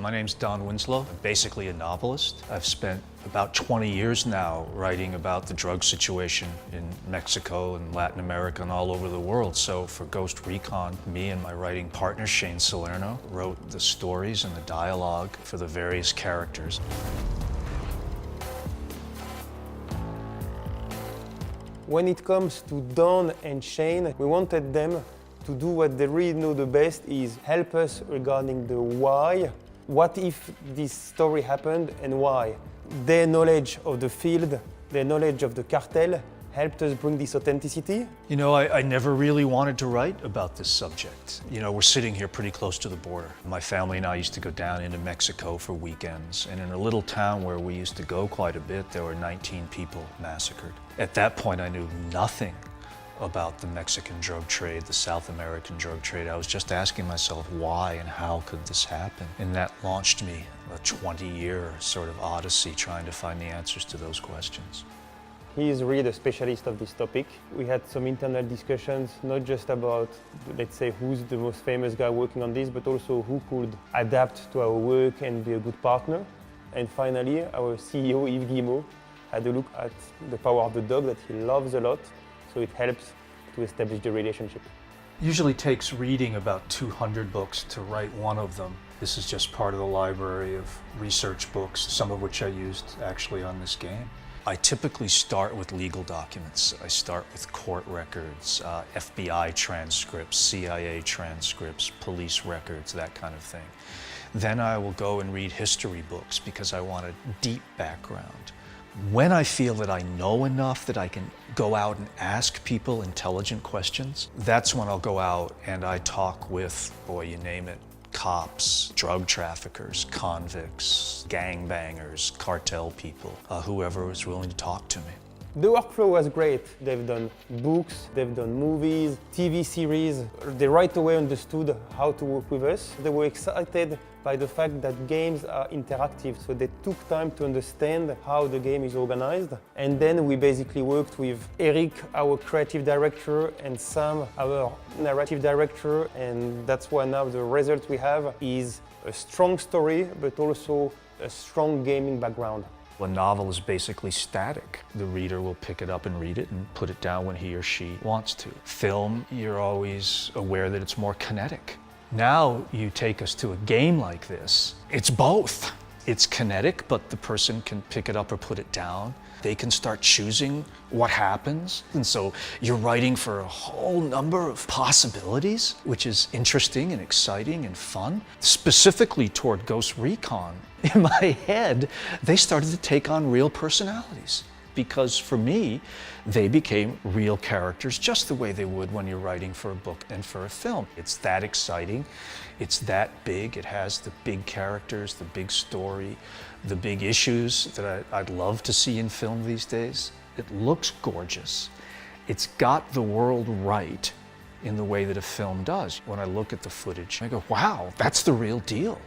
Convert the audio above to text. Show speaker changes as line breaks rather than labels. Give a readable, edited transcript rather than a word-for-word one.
My name's Donom Uinslоу. I'm basically a novelist. I've spent about 20 years now writing about the drug situation in Mexico and Latin America and all over the world. So for Ghost Recon, me and my writing partner, Shane Salerno, wrote the stories and the dialogue for the various characters.
When it comes to Don and Shane, we wanted them to do what they really know the best, is help us regarding the why. What if this story happened and why? Their knowledge of the field, their knowledge of the cartel helped us bring this authenticity.
You know, I never really wanted to write about this subject. You know, we're sitting here pretty close to the border. My family and I used to go down into Mexico for weekends, and in a little town where we used to go quite a bit, there were 19 people massacred. At that point, I knew nothing about the Mexican drug trade, the South American drug trade. I was just asking myself why and how could this happen? And that launched me a 20-year sort of odyssey trying to find the answers to those questions.
He is really the specialist of this topic. We had some internal discussions, not just about, let's say, who's the most famous guy working on this, but also who could adapt to our work and be a good partner. And finally, our CEO, Yves Guillemot, had a look at the power of the dog that he loves a lot, so it helps to establish the relationship.
Usually takes reading about 200 books to write one of them. This is just part of the library of research books, some of which I used actually on this game. I typically start with legal documents. I start with court records, FBI transcripts, CIA transcripts, police records, that kind of thing. Then I will go and read history books because I want a deep background. When I feel that I know enough that I can go out and ask people intelligent questions, that's when I'll go out and I talk with, boy, you name it, cops, drug traffickers, convicts, gangbangers, cartel people, whoever was willing to talk to me.
The workflow was great. They've done books, they've done movies, TV series. They right away understood how to work with us. They were excited by the fact that games are interactive, so they took time to understand how the game is organized. And then we basically worked with Eric, our creative director, and Sam, our narrative director, and that's why now the result we have is a strong story, but also a strong gaming background.
A novel is basically static. The reader will pick it up and read it and put it down when he or she wants to. Film, you're always aware that it's more kinetic. Now you take us to a game like this, it's both. It's kinetic, but the person can pick it up or put it down. They can start choosing what happens. And so you're writing for a whole number of possibilities, which is interesting and exciting and fun. Specifically toward Ghost Recon, in my head, they started to take on real personalities. Because for me, they became real characters just the way they would when you're writing for a book and for a film. It's that exciting, it's that big, it has the big characters, the big story, the big issues that I'd love to see in film these days. It looks gorgeous. It's got the world right in the way that a film does. When I look at the footage, I go, wow, that's the real deal.